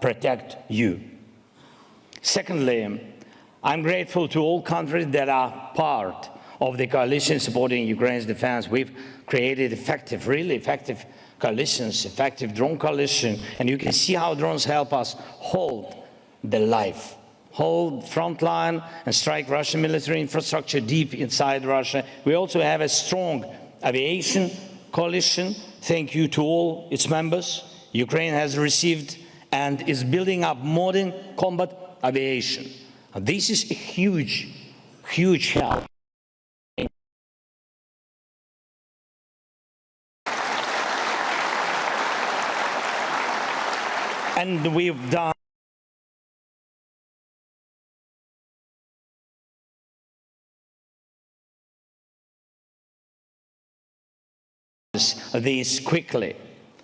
protect you. Secondly, I'm grateful to all countries that are part of the coalition supporting Ukraine's defense. We've created effective, really effective coalitions, effective drone coalition, and you can see how drones help us hold the life, hold front line and strike Russian military infrastructure deep inside Russia. We also have a strong aviation coalition. Thank you to all its members. Ukraine has received and is building up modern combat aviation. This is a huge, huge help. And we've done this quickly.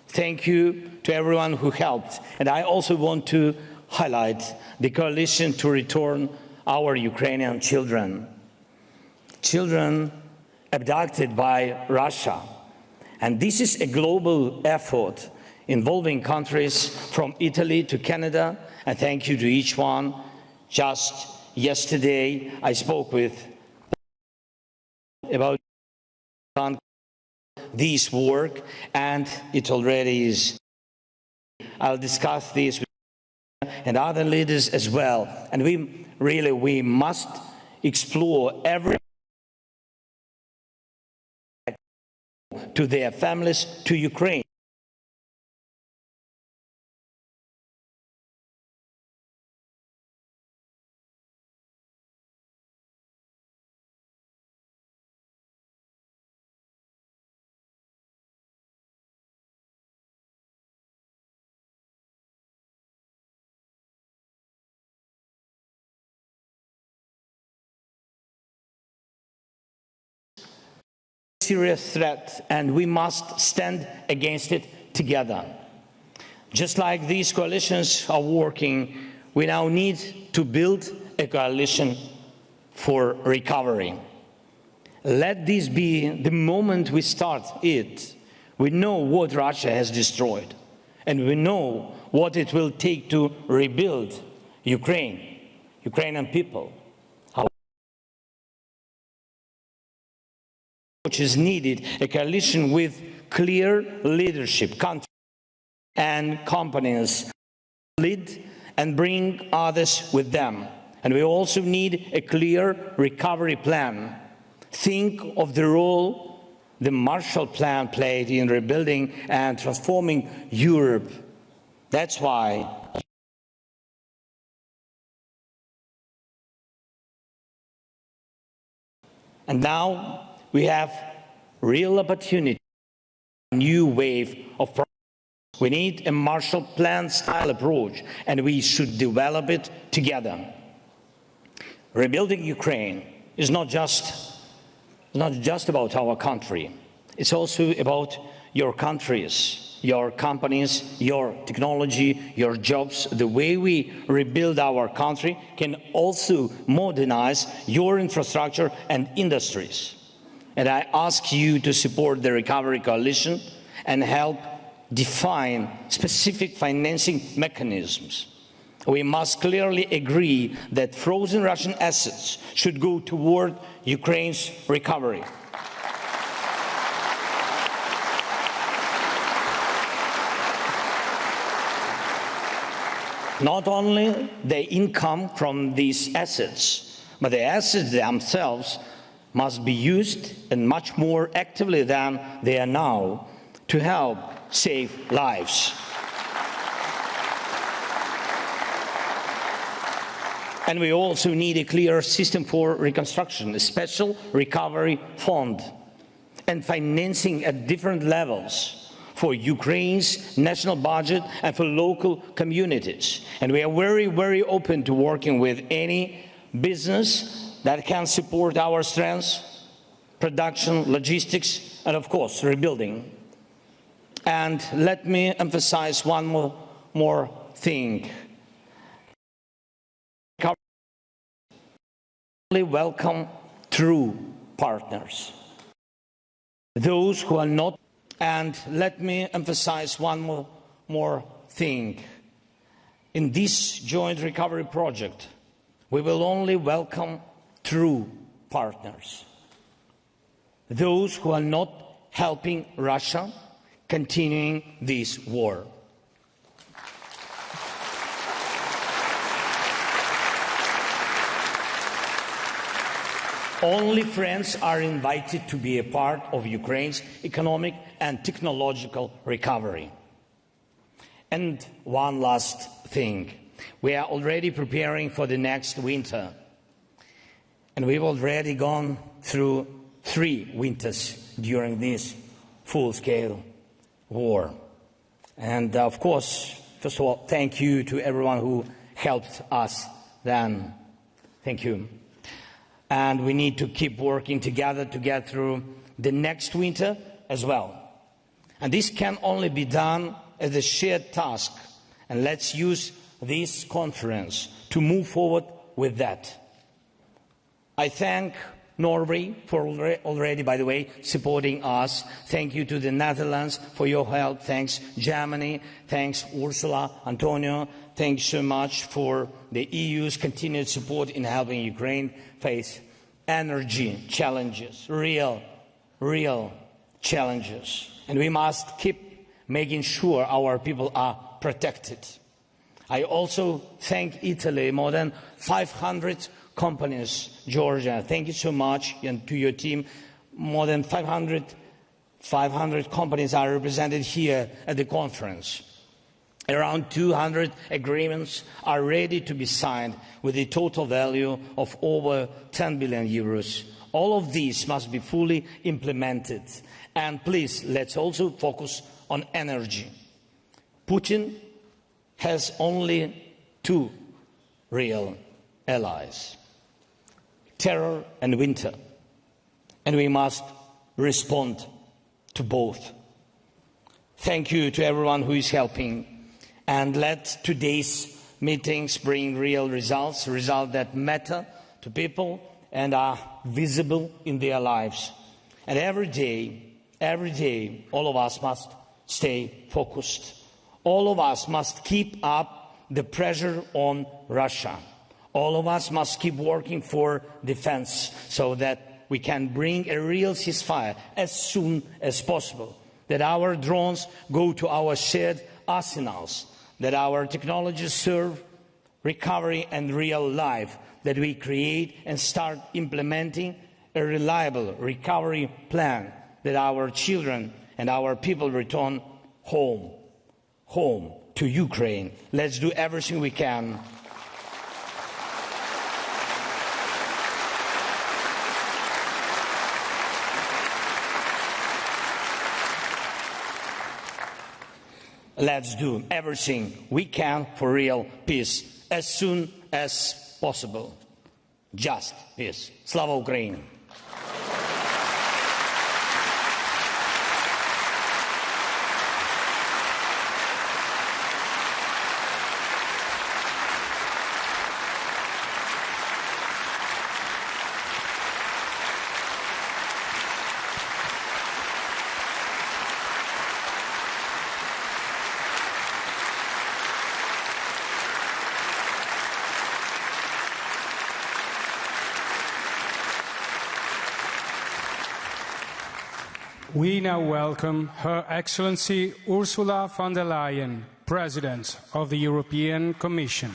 Thank you to everyone who helped. And I also want to highlight the coalition to return our Ukrainian children. Children abducted by Russia. And this is a global effort involving countries from Italy to Canada, and thank you to each one. Just yesterday, I spoke with about this work, and it already is. I'll discuss this with and other leaders as well. And we must explore every to their families, to Ukraine. Serious threat, and we must stand against it together. Just like these coalitions are working, we now need to build a coalition for recovery. Let this be the moment we start it. We know what Russia has destroyed, and we know what it will take to rebuild Ukrainian people. Which is needed, a coalition with clear leadership, countries and companies lead and bring others with them. And we also need a clear recovery plan. Think of the role the Marshall Plan played in rebuilding and transforming Europe. That's why and now we have real opportunity, a new wave of progress. We need a Marshall Plan-style approach, and we should develop it together. Rebuilding Ukraine is not just about our country. It's also about your countries, your companies, your technology, your jobs. The way we rebuild our country can also modernize your infrastructure and industries. And I ask you to support the Recovery Coalition and help define specific financing mechanisms. We must clearly agree that frozen Russian assets should go toward Ukraine's recovery. Not only the income from these assets, but the assets themselves must be used and much more actively than they are now to help save lives. And we also need a clear system for reconstruction, a special recovery fund, and financing at different levels for Ukraine's national budget and for local communities. And we are very, very open to working with any business that can support our strengths, production, logistics, and of course, rebuilding. And let me emphasize one more thing. We welcome true partners, those who are not. And let me emphasize one more thing. in this joint recovery project, we will only welcome true partners, those who are not helping Russia continuing this war. Only friends are invited to be a part of Ukraine's economic and technological recovery. And one last thing. We are already preparing for the next winter. And we've already gone through 3 winters during this full-scale war. And of course, first of all, thank you to everyone who helped us then. Thank you. And we need to keep working together to get through the next winter as well. And this can only be done as a shared task. And let's use this conference to move forward with that. I thank Norway for already, by the way, supporting us. Thank you to the Netherlands for your help. Thanks, Germany. Thanks, Ursula, Antonio. Thanks so much for the EU's continued support in helping Ukraine face energy challenges, real challenges. And we must keep making sure our people are protected. I also thank Italy, more than 500 companies, Georgia. Thank you so much, and to your team. More than 500 companies are represented here at the conference. Around 200 agreements are ready to be signed with a total value of over 10 billion euros. All of these must be fully implemented. And please, let's also focus on energy. Putin has only 2 real allies: terror and winter. And we must respond to both. Thank you to everyone who is helping. And let today's meetings bring real results that matter to people and are visible in their lives. And every day, all of us must stay focused. All of us must keep up the pressure on Russia. All of us must keep working for defense so that we can bring a real ceasefire as soon as possible, that our drones go to our shared arsenals, that our technologies serve recovery and real life, that we create and start implementing a reliable recovery plan, that our children and our people return home to Ukraine. Let's do everything we can. Let's do everything we can for real peace as soon as possible. Just peace. Slava Ukraini! We now welcome Her Excellency Ursula von der Leyen, President of the European Commission.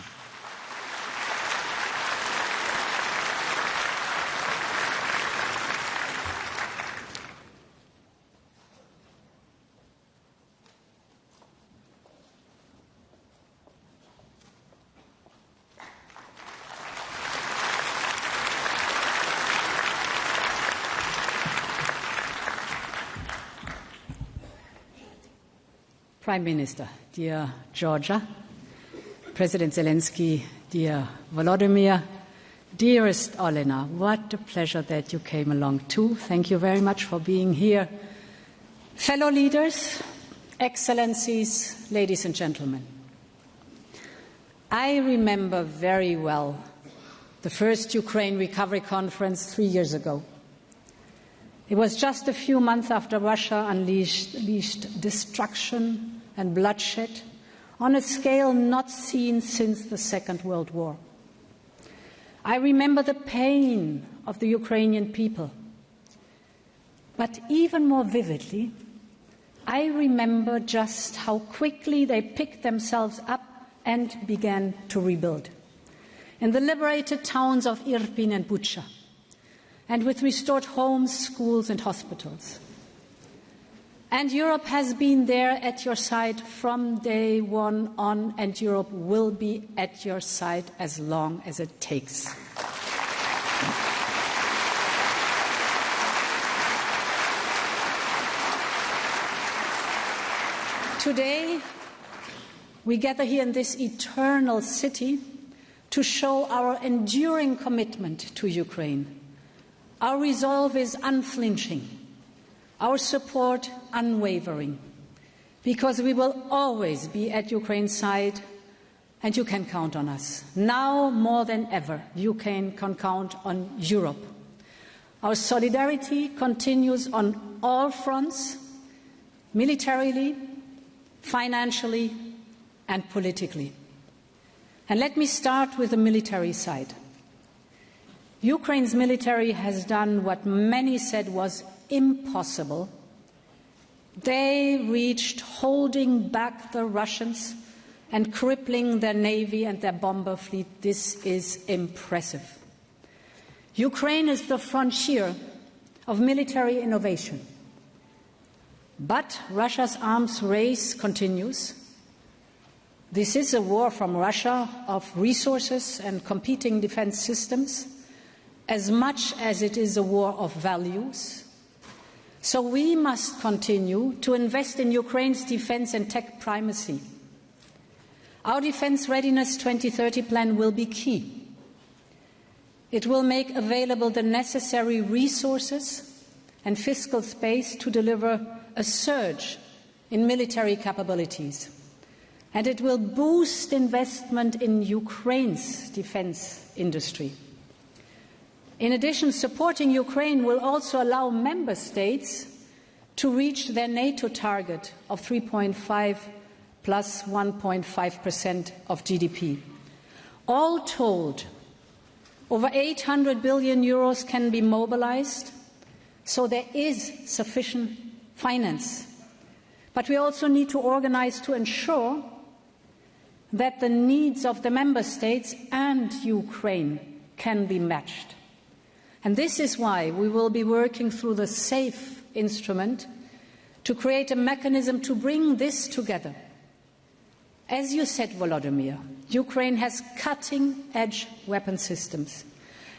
Prime Minister, dear Giorgia, President Zelensky, dear Volodymyr, dearest Olena, what a pleasure that you came along too. Thank you very much for being here. Fellow leaders, excellencies, ladies and gentlemen, I remember very well the first Ukraine Recovery Conference 3 years ago. It was just a few months after Russia unleashed destruction and bloodshed on a scale not seen since the Second World War. I remember the pain of the Ukrainian people. But even more vividly, I remember just how quickly they picked themselves up and began to rebuild. In the liberated towns of Irpin and Bucha, and with restored homes, schools and hospitals. And Europe has been there at your side from day one on, and Europe will be at your side as long as it takes. Today, we gather here in this eternal city to show our enduring commitment to Ukraine. Our resolve is unflinching, our support unwavering, because we will always be at Ukraine's side, and you can count on us. Now more than ever, Ukraine can count on Europe. Our solidarity continues on all fronts, militarily, financially and politically. And let me start with the military side. Ukraine's military has done what many said was impossible. They reached holding back the Russians and crippling their navy and their bomber fleet. This is impressive. Ukraine is the frontier of military innovation. But Russia's arms race continues. This is a war from Russia of resources and competing defense systems, as much as it is a war of values. So we must continue to invest in Ukraine's defense and tech primacy. Our Defense Readiness 2030 plan will be key. It will make available the necessary resources and fiscal space to deliver a surge in military capabilities. And it will boost investment in Ukraine's defense industry. In addition, supporting Ukraine will also allow member states to reach their NATO target of 3.5 plus 1.5% of GDP. All told, over 800 billion euros can be mobilized, so there is sufficient finance. But we also need to organize to ensure that the needs of the member states and Ukraine can be matched. And this is why we will be working through the SAFE instrument to create a mechanism to bring this together. As you said, Volodymyr, Ukraine has cutting-edge weapon systems,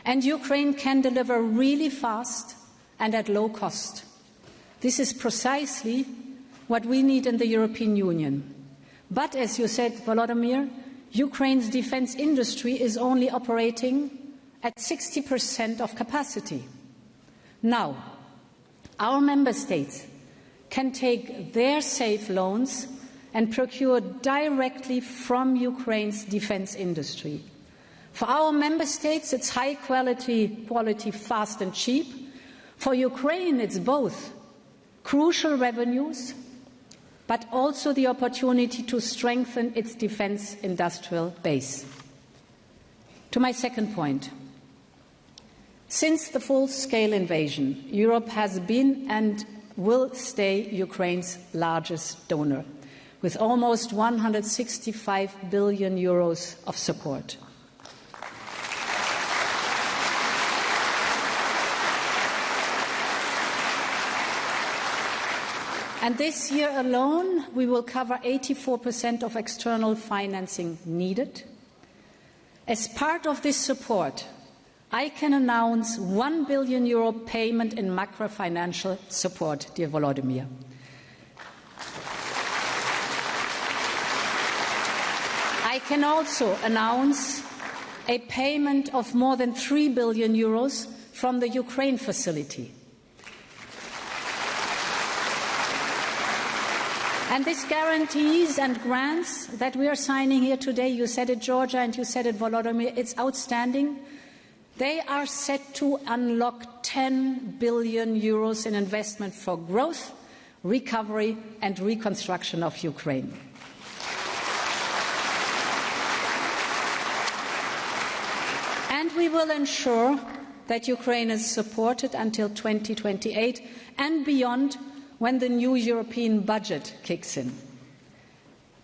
and Ukraine can deliver really fast and at low cost. This is precisely what we need in the European Union. But, as you said, Volodymyr, Ukraine's defense industry is only operating at 60% of capacity. Now, our member states can take their SAFE loans and procure directly from Ukraine's defense industry. For our member states, it's high quality, fast and cheap. For Ukraine, it's both crucial revenues, but also the opportunity to strengthen its defense industrial base. To my second point. Since the full-scale invasion, Europe has been and will stay Ukraine's largest donor, with almost 165 billion euros of support. And this year alone, we will cover 84% of external financing needed. As part of this support, I can announce €1 billion payment in macro-financial support, dear Volodymyr. I can also announce a payment of more than €3 billion from the Ukraine facility. And this guarantees and grants that we are signing here today, you said it, Georgia, and you said it, Volodymyr, it's outstanding. They are set to unlock €10 billion in investment for growth, recovery and reconstruction of Ukraine. And we will ensure that Ukraine is supported until 2028 and beyond, when the new European budget kicks in.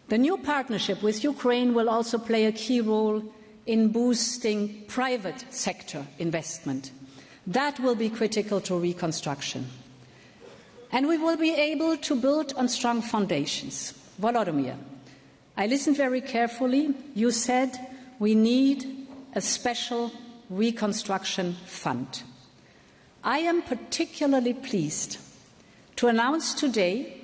The new partnership with Ukraine will also play a key role in boosting private sector investment. That will be critical to reconstruction. And we will be able to build on strong foundations. Volodymyr, I listened very carefully. You said we need a special reconstruction fund. I am particularly pleased to announce today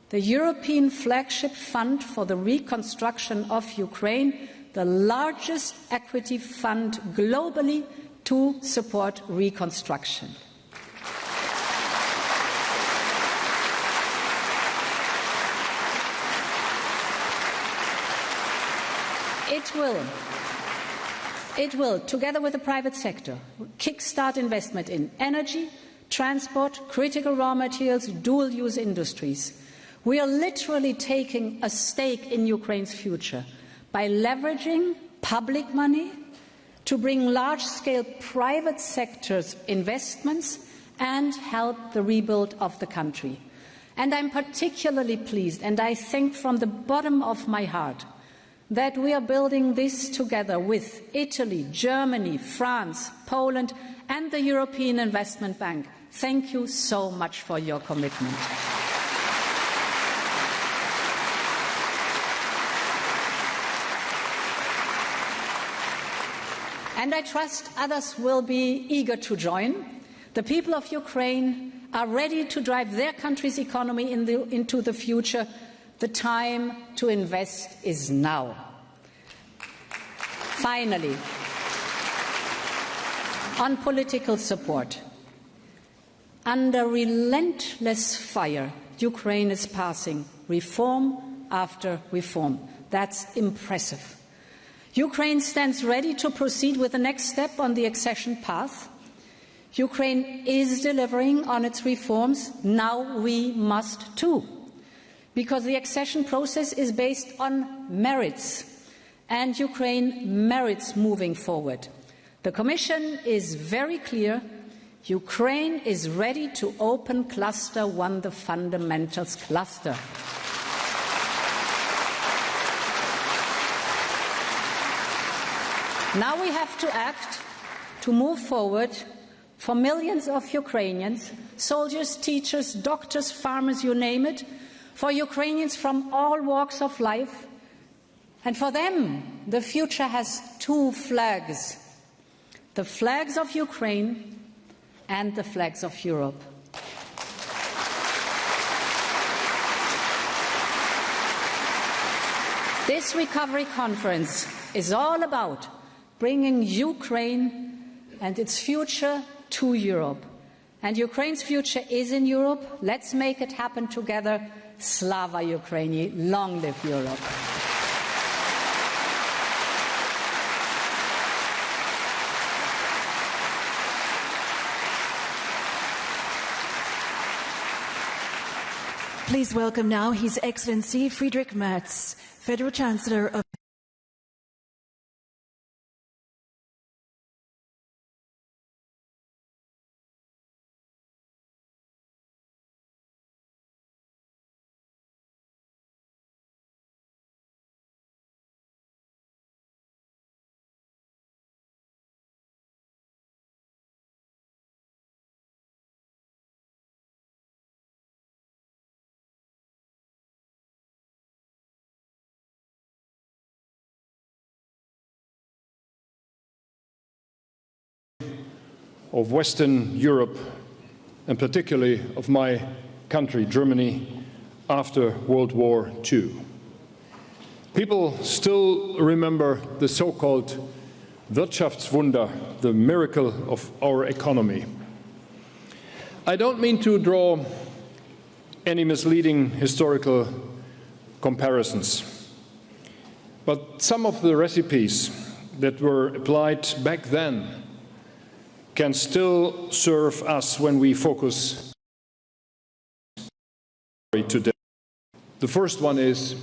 the European Flagship Fund for the Reconstruction of Ukraine, the largest equity fund globally to support reconstruction. It will, together with the private sector, kickstart investment in energy, transport, critical raw materials, dual-use industries. We are literally taking a stake in Ukraine's future by leveraging public money to bring large-scale private sector's investments and help the rebuild of the country. And I'm particularly pleased, and I think from the bottom of my heart, that we are building this together with Italy, Germany, France, Poland, and the European Investment Bank. Thank you so much for your commitment. And I trust others will be eager to join. The people of Ukraine are ready to drive their country's economy into the future. The time to invest is now. Finally, on political support. Under relentless fire, Ukraine is passing reform after reform. That's impressive. Ukraine stands ready to proceed with the next step on the accession path. Ukraine is delivering on its reforms. Now we must too, because the accession process is based on merits, and Ukraine merits moving forward. The Commission is very clear. Ukraine is ready to open Cluster 1, the fundamentals cluster. Now we have to act to move forward for millions of Ukrainians, soldiers, teachers, doctors, farmers, you name it, for Ukrainians from all walks of life. And for them, the future has two flags: the flags of Ukraine and the flags of Europe. This recovery conference is all about bringing Ukraine and its future to Europe. And Ukraine's future is in Europe. Let's make it happen together. Slava Ukraini, long live Europe. Please welcome now His Excellency Friedrich Merz, Federal Chancellor of Western Europe, and particularly of my country, Germany, after World War II. People still remember the so-called Wirtschaftswunder, the miracle of our economy. I don't mean to draw any misleading historical comparisons, but some of the recipes that were applied back then can still serve us when we focus today. The first one is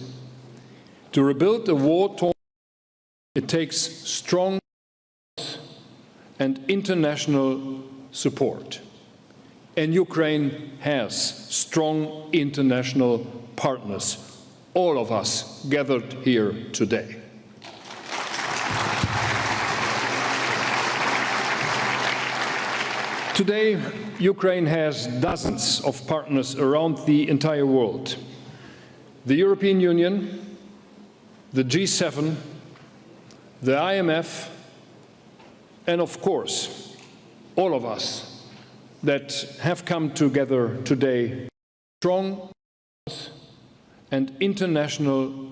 to rebuild a war-torn. It takes strong and international support. And Ukraine has strong international partners, all of us gathered here today. Today, Ukraine has dozens of partners around the entire world. The European Union, the G7, the IMF, and of course, all of us that have come together today, strong and international